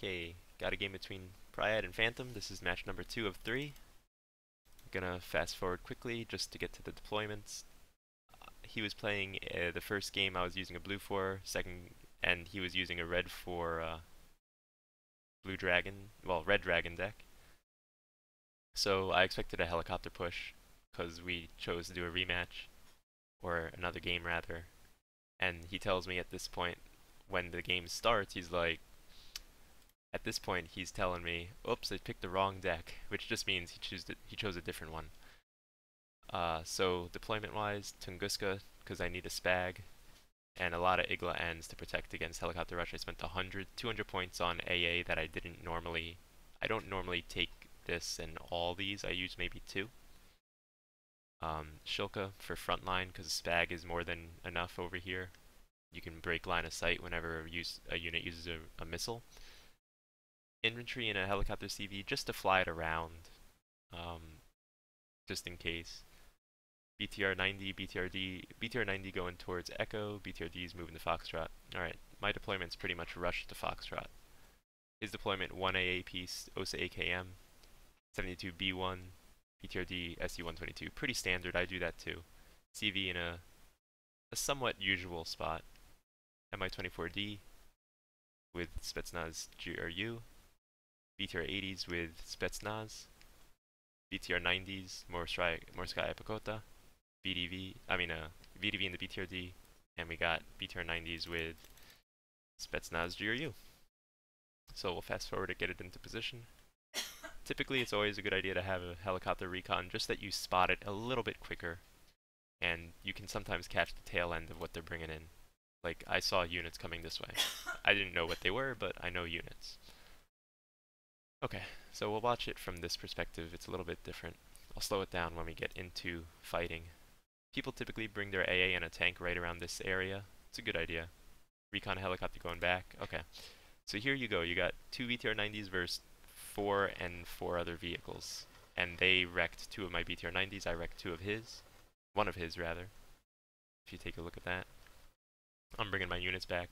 Okay, got a game between Pryad and Phantom. This is match number 2 of 3. I'm gonna fast forward quickly just to get to the deployments. He was playing the first game I was using a blue for, and he was using a red for blue dragon, well, red dragon deck. So I expected a helicopter push because we chose to do a rematch, or another game rather. And he tells me at this point, when the game starts, he's like, at this point, he's telling me, oops, I picked the wrong deck, which just means he chose a different one. So deployment-wise, Tunguska, because I need a spag, and a lot of Igla ends to protect against helicopter rush. I spent 200 points on AA that I don't normally take this and all these, I use maybe 2. Shilka for frontline, because spag is more than enough over here. You can break line of sight whenever a unit uses a missile. Infantry in a helicopter CV just to fly it around, just in case. BTR 90, BTR 90 going towards Echo, BTRD is moving to Foxtrot. Alright, my deployment's pretty much rushed to Foxtrot. His deployment 1 AA piece, OSA AKM, 72 B1, BTRD SU 122. Pretty standard, I do that too. CV in a somewhat usual spot. MI-24D with Spetsnaz GRU. BTR 80s with Spetsnaz, BTR 90s, Morskaya Epikota, VDV in the BTRD, and we got BTR 90s with Spetsnaz GRU. So we'll fast forward to get it into position. Typically it's always a good idea to have a helicopter recon, just that you spot it a little bit quicker, and you can sometimes catch the tail end of what they're bringing in. Like, I saw units coming this way. I didn't know what they were, but I know units. Okay, so we'll watch it from this perspective. It's a little bit different. I'll slow it down when we get into fighting. People typically bring their AA and a tank right around this area. It's a good idea. Recon helicopter going back. Okay, so here you go. You got 2 BTR 90s versus 4 and 4 other vehicles. And they wrecked 2 of my BTR 90s. I wrecked 2 of his. 1 of his, rather. If you take a look at that. I'm bringing my units back.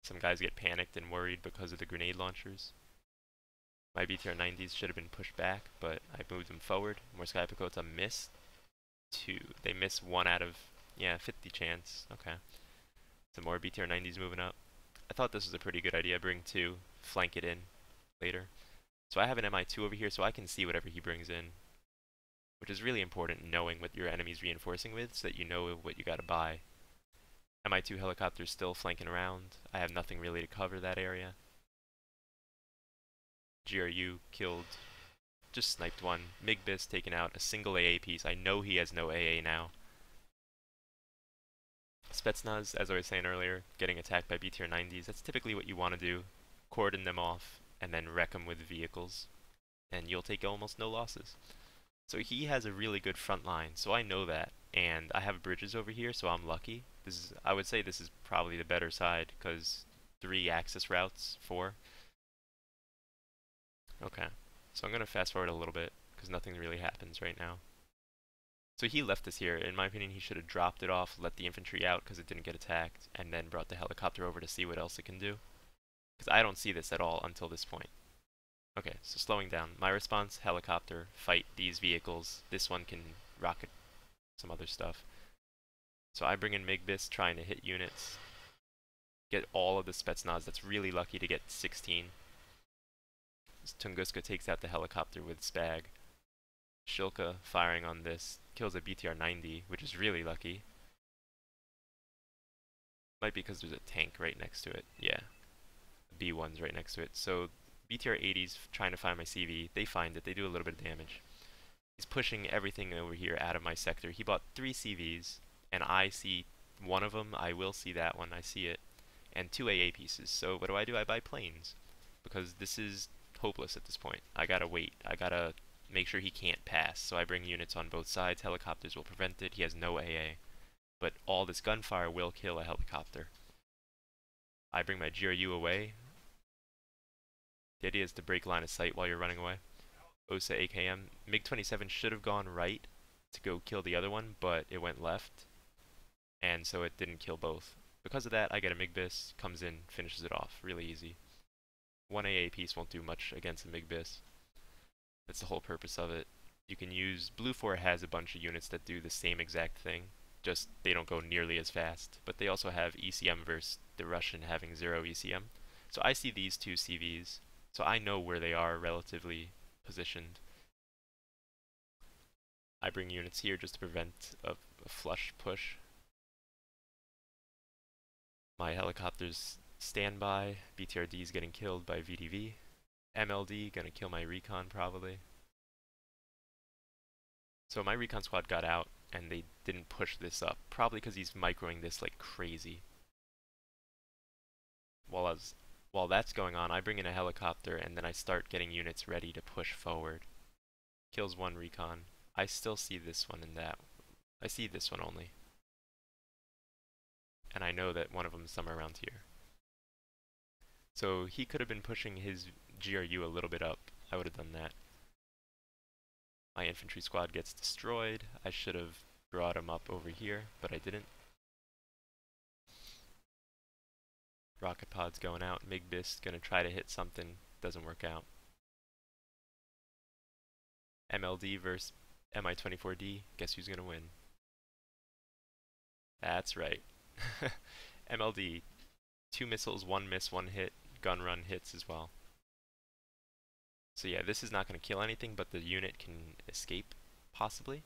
Some guys get panicked and worried because of the grenade launchers. My BTR 90s should have been pushed back, but I moved them forward. Morskaya Epikota missed 2. They missed 1 out of, 50 chance. Okay. Some more BTR 90s moving up. I thought this was a pretty good idea. Bring 2, flank it in later. So I have an MI2 over here, so I can see whatever he brings in, which is really important, knowing what your enemy's reinforcing with, so that you know what you gotta buy. MI2 helicopters still flanking around. I have nothing really to cover that area. GRU killed, just sniped 1. Migbis taken out, a single AA piece. I know he has no AA now. Spetsnaz, as I was saying earlier, getting attacked by BTR 90s. That's typically what you want to do. Cordon them off, and then wreck them with vehicles. And you'll take almost no losses. So he has a really good front line, so I know that. And I have bridges over here, so I'm lucky. I would say this is probably the better side, because 3 access routes, 4. Okay, so I'm going to fast forward a little bit, because nothing really happens right now. So he left this here. In my opinion, he should have dropped it off, let the infantry out because it didn't get attacked, and then brought the helicopter over to see what else it can do. Because I don't see this at all until this point. Okay, so slowing down. My response, helicopter, fight these vehicles. This one can rocket some other stuff. So I bring in Migbis, trying to hit units. Get all of the Spetsnaz. That's really lucky to get 16. Tunguska takes out the helicopter with Spag. Shilka firing on this kills a BTR 90, which is really lucky. Might be because there's a tank right next to it. Yeah, B1's right next to it. So BTR 80's trying to find my CV. They find it. They do a little bit of damage. He's pushing everything over here out of my sector. He bought 3 CVs, and I see 1 of them. I will see that one. I see it. And 2 AA pieces. So what do? I buy planes. Because this is hopeless at this point. I gotta wait. I gotta make sure he can't pass. So I bring units on both sides. Helicopters will prevent it. He has no AA. But all this gunfire will kill a helicopter. I bring my GRU away. The idea is to break line of sight while you're running away. OSA AKM. MiG-27 should have gone right to go kill the other one, but it went left. And so it didn't kill both. Because of that, I get a Migbis, comes in, finishes it off. Really easy. One AA piece won't do much against the MiG-Bis. That's the whole purpose of it. You can use Blue 4 has a bunch of units that do the same exact thing, just they don't go nearly as fast, but they also have ECM versus the Russian having 0 ECM. So I see these two CVs, so I know where they are relatively positioned. I bring units here just to prevent a flush push. My helicopters standby. BTRD is getting killed by VDV. MLD gonna kill my recon probably. So my recon squad got out and they didn't push this up, probably because he's microing this like crazy. While that's going on, I bring in a helicopter and then I start getting units ready to push forward. Kills one recon. I still see this one and that. I see this one only. And I know that one of them is somewhere around here. So he could have been pushing his GRU a little bit up. I would have done that. My infantry squad gets destroyed. I should have brought him up over here, but I didn't. Rocket pod's going out. MiG-Bis gonna try to hit something. Doesn't work out. MLD versus Mi-24D. Guess who's gonna win? That's right. MLD. 2 missiles, 1 miss, 1 hit. Gun run hits as well. So yeah, this is not going to kill anything, but the unit can escape, possibly.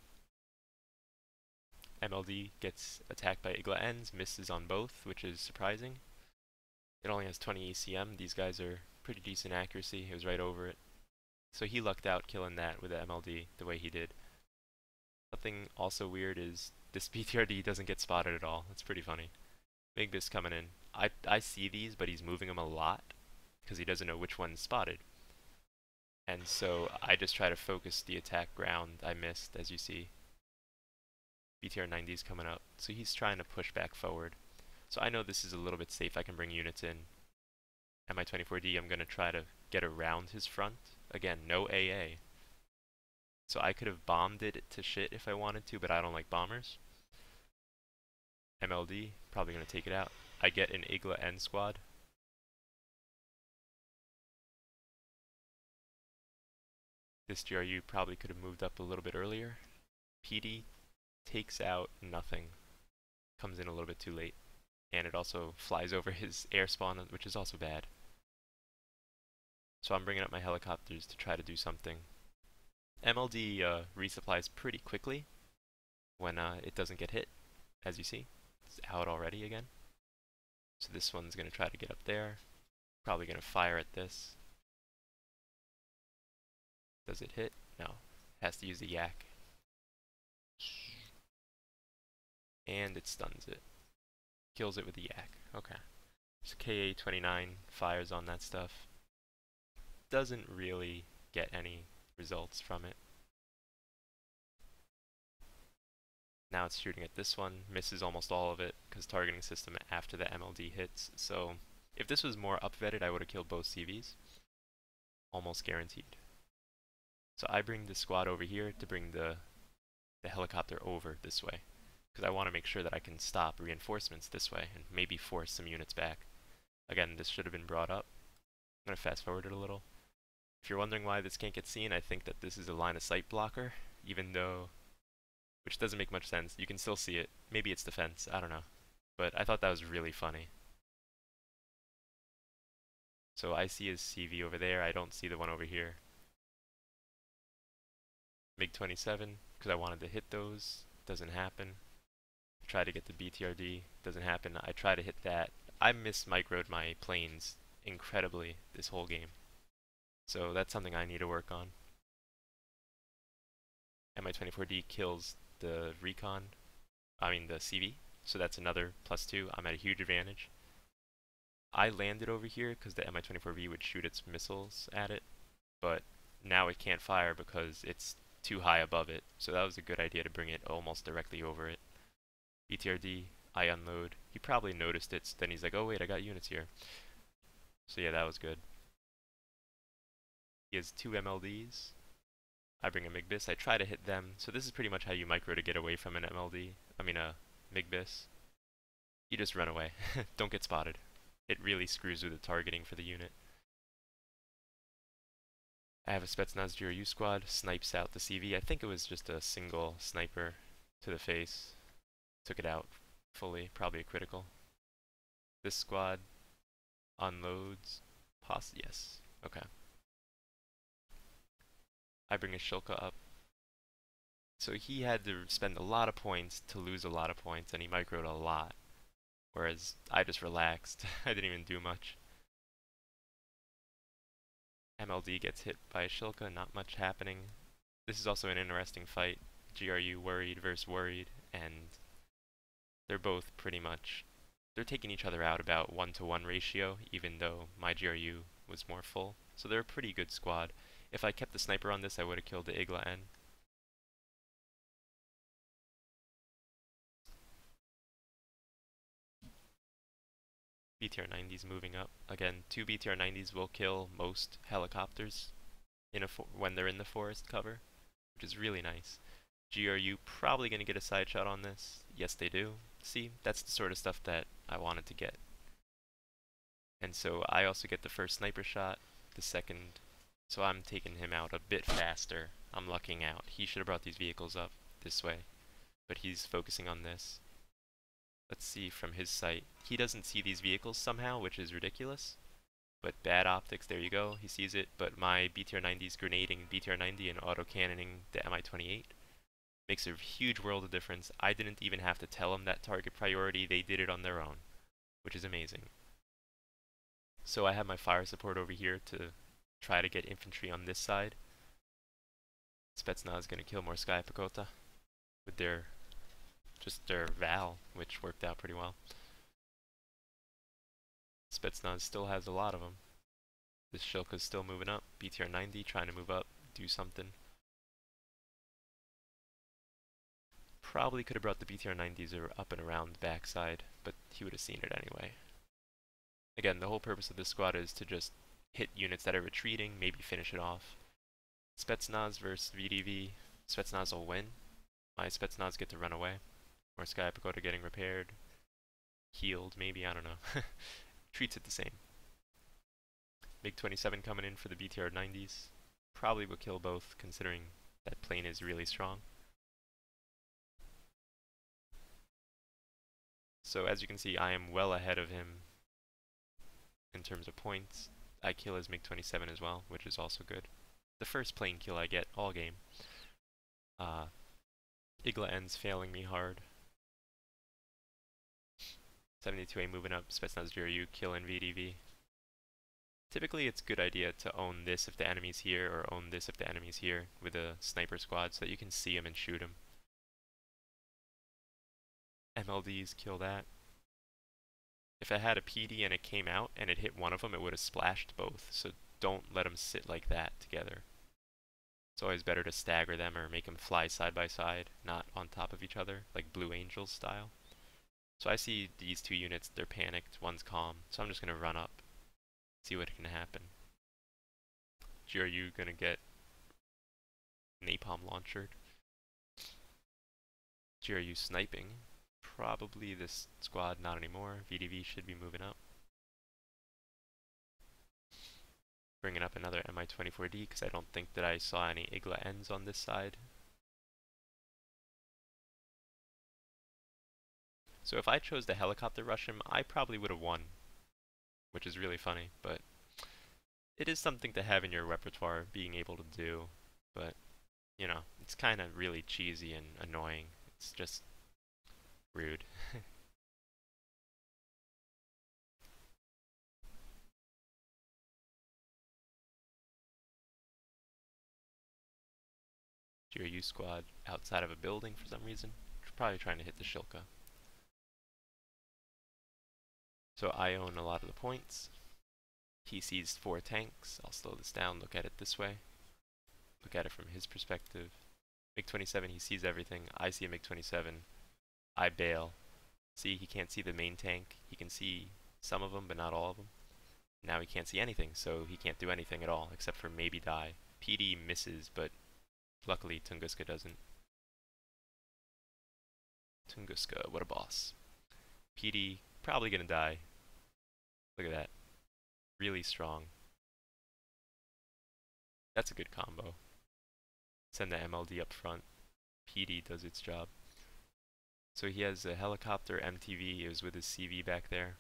MLD gets attacked by Igla Ends, misses on both, which is surprising. It only has 20 ECM. These guys are pretty decent accuracy. It was right over it. So he lucked out killing that with the MLD the way he did. Something also weird is this BTRD doesn't get spotted at all. That's pretty funny. MiG-Bis coming in. I see these, but he's moving them a lot because he doesn't know which one's spotted. And so I just try to focus the attack ground. I missed, as you see. BTR-90 is coming up. So he's trying to push back forward. So I know this is a little bit safe. I can bring units in. Mi-24D, I'm going to try to get around his front. Again, no AA. So I could have bombed it to shit if I wanted to, but I don't like bombers. MLD, probably going to take it out. I get an Igla N squad. This GRU probably could have moved up a little bit earlier. PD takes out nothing. Comes in a little bit too late. And it also flies over his air spawn, which is also bad. So I'm bringing up my helicopters to try to do something. MLD resupplies pretty quickly when it doesn't get hit, as you see. It's out already again. So this one's going to try to get up there. Probably going to fire at this. Does it hit? No. Has to use the yak. And it stuns it. Kills it with the yak. Okay. So KA-29 fires on that stuff. Doesn't really get any results from it. Now it's shooting at this one. Misses almost all of it because targeting system after the MLD hits. So if this was more up-vetted, I would have killed both CVs. Almost guaranteed. So I bring the squad over here to bring the helicopter over this way. Because I want to make sure that I can stop reinforcements this way and maybe force some units back. Again, this should have been brought up. I'm going to fast forward it a little. If you're wondering why this can't get seen, I think that this is a line of sight blocker, even though, which doesn't make much sense. You can still see it. Maybe it's defense, I don't know. But I thought that was really funny. So I see his CV over there, I don't see the one over here. MiG-27, because I wanted to hit those, doesn't happen. Try to get the BTRD, doesn't happen. I try to hit that. I mismicroed my planes incredibly this whole game. So that's something I need to work on. Mi-24D kills the recon, the CV, so that's another +2. I'm at a huge advantage. I landed over here because the Mi-24V would shoot its missiles at it, but now it can't fire because it's too high above it, so that was a good idea to bring it almost directly over it. BTRD, I unload. He probably noticed it, so then he's like, oh wait, I got units here. So yeah, that was good. He has 2 MLDs. I bring a MiG-Bis. I try to hit them. So this is pretty much how you micro to get away from an a MiG-Bis. You just run away. Don't get spotted. It really screws with the targeting for the unit. I have a Spetsnaz GRU squad, snipes out the CV. I think it was just a single sniper to the face. Took it out fully, probably a critical. This squad unloads. Yes. Okay. I bring a Shilka up. So he had to spend a lot of points to lose a lot of points, and he microed a lot. Whereas I just relaxed. I didn't even do much. MLD gets hit by a Shilka, not much happening. This is also an interesting fight. GRU worried versus worried, and they're both pretty much, they're taking each other out about 1-to-1 ratio, even though my GRU was more full. So they're a pretty good squad. If I kept the sniper on this, I would have killed the Igla N. BTR 90s moving up. Again, 2 BTR 90s will kill most helicopters when they're in the forest cover, which is really nice. GRU probably going to get a side shot on this. Yes, they do. See, that's the sort of stuff that I wanted to get. And so I also get the first sniper shot, the second. So I'm taking him out a bit faster. I'm lucking out. He should have brought these vehicles up this way, but he's focusing on this. Let's see from his sight. He doesn't see these vehicles somehow, which is ridiculous. But bad optics, there you go. He sees it, but my BTR 90's grenading BTR 90 and auto-cannoning the Mi-28 makes a huge world of difference. I didn't even have to tell them that target priority. They did it on their own, which is amazing. So I have my fire support over here to try to get infantry on this side. Spetsnaz is going to kill more Sky Pakota with their Val, which worked out pretty well. Spetsnaz still has a lot of them. This Shilka's still moving up. BTR 90 trying to move up, do something. Probably could have brought the BTR 90s up and around the backside, but he would have seen it anyway. Again, the whole purpose of this squad is to just hit units that are retreating, maybe finish it off. Spetsnaz versus VDV. Spetsnaz will win. My Spetsnaz get to run away. Or Sky Pakota getting repaired. Healed, maybe, I don't know. Treats it the same. MiG-27 coming in for the BTR 90s. Probably will kill both, considering that plane is really strong. So as you can see, I am well ahead of him in terms of points. I kill his MiG-27 as well, which is also good. The first plane kill I get all game. Igla N's failing me hard. 72A moving up, Spetsnaz GRU killing VDV. Typically it's a good idea to own this if the enemy's here, or own this if the enemy's here with a sniper squad so that you can see him and shoot him. MLDs kill that. If I had a PD and it came out and it hit one of them, it would have splashed both, so don't let them sit like that together. It's always better to stagger them or make them fly side by side, not on top of each other, like Blue Angels style. So I see these two units, they're panicked, one's calm, so I'm just going to run up, see what can happen. GRU going to get napalm launchered. GRU sniping. Probably this squad not anymore. VDV should be moving up. Bringing up another Mi-24D because I don't think that I saw any Igla N's on this side. So if I chose to helicopter rush him, I probably would have won, which is really funny, but it is something to have in your repertoire, being able to do, but, you know, it's kind of really cheesy and annoying. It's just rude. GRU squad outside of a building for some reason. Probably trying to hit the Shilka. So I own a lot of the points. He sees 4 tanks. I'll slow this down, look at it this way. Look at it from his perspective. MiG-27, he sees everything. I see a MiG-27. I bail. See, he can't see the main tank. He can see some of them, but not all of them. Now he can't see anything, so he can't do anything at all, except for maybe die. PD misses, but luckily Tunguska doesn't. Tunguska, what a boss. PD, probably gonna die. Look at that. Really strong. That's a good combo. Send the MLD up front. PD does its job. So he has a helicopter MTV. It was with his CV back there.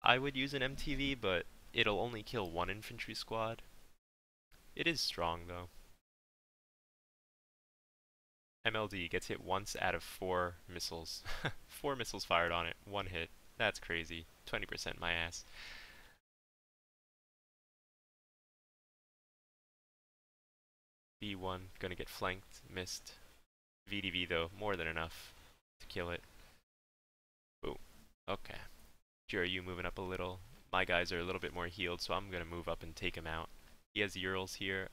I would use an MTV, but it'll only kill one infantry squad. It is strong though. MLD gets hit once out of 4 missiles. 4 missiles fired on it, 1 hit. That's crazy. 20% my ass. B1 gonna get flanked, missed. VDV though, more than enough to kill it. Boom. Okay. GRU moving up a little. My guys are a little bit more healed, so I'm gonna move up and take him out. He has Urals here.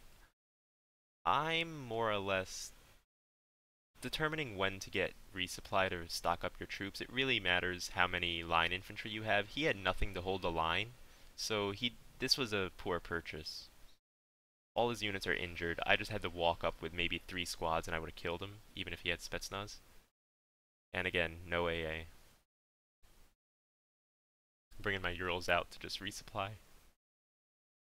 I'm more or less determining when to get resupplied or stock up your troops. It really matters how many line infantry you have. He had nothing to hold the line, so this was a poor purchase. All his units are injured. I just had to walk up with maybe 3 squads and I would have killed him, even if he had Spetsnaz. And again, no AA. Bringing my Urals out to just resupply.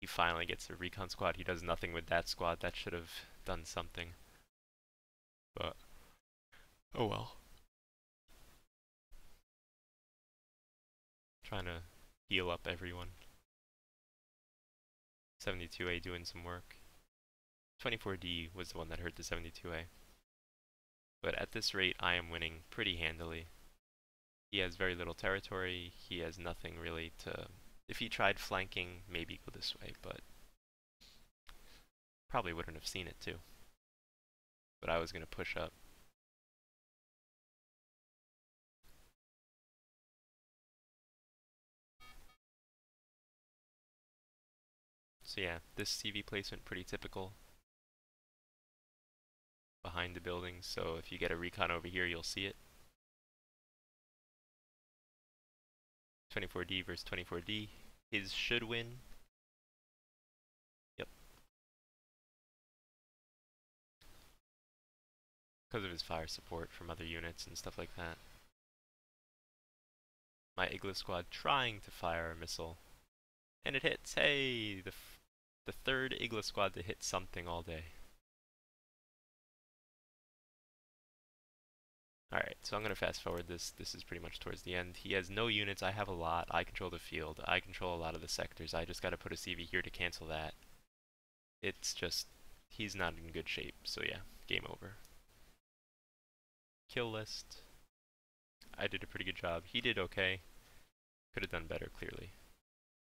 He finally gets a recon squad. He does nothing with that squad. That should have done something. But, oh well. Trying to heal up everyone. 72A doing some work. 24D was the one that hurt the 72A. But at this rate, I am winning pretty handily. He has very little territory. He has nothing really to... If he tried flanking, maybe go this way, but... Probably wouldn't have seen it too. But I was going to push up. So yeah, this CV placement pretty typical. Behind the buildings, so if you get a recon over here, you'll see it. 24D versus 24D. His should win. Yep. Because of his fire support from other units and stuff like that. My Igloo squad trying to fire a missile. And it hits! Hey! The third Igloo squad to hit something all day. Alright, so I'm going to fast forward this. This is pretty much towards the end. He has no units, I have a lot. I control the field. I control a lot of the sectors. I just got to put a CV here to cancel that. It's just, he's not in good shape. So yeah, game over. Kill list. I did a pretty good job. He did okay. Could have done better, clearly.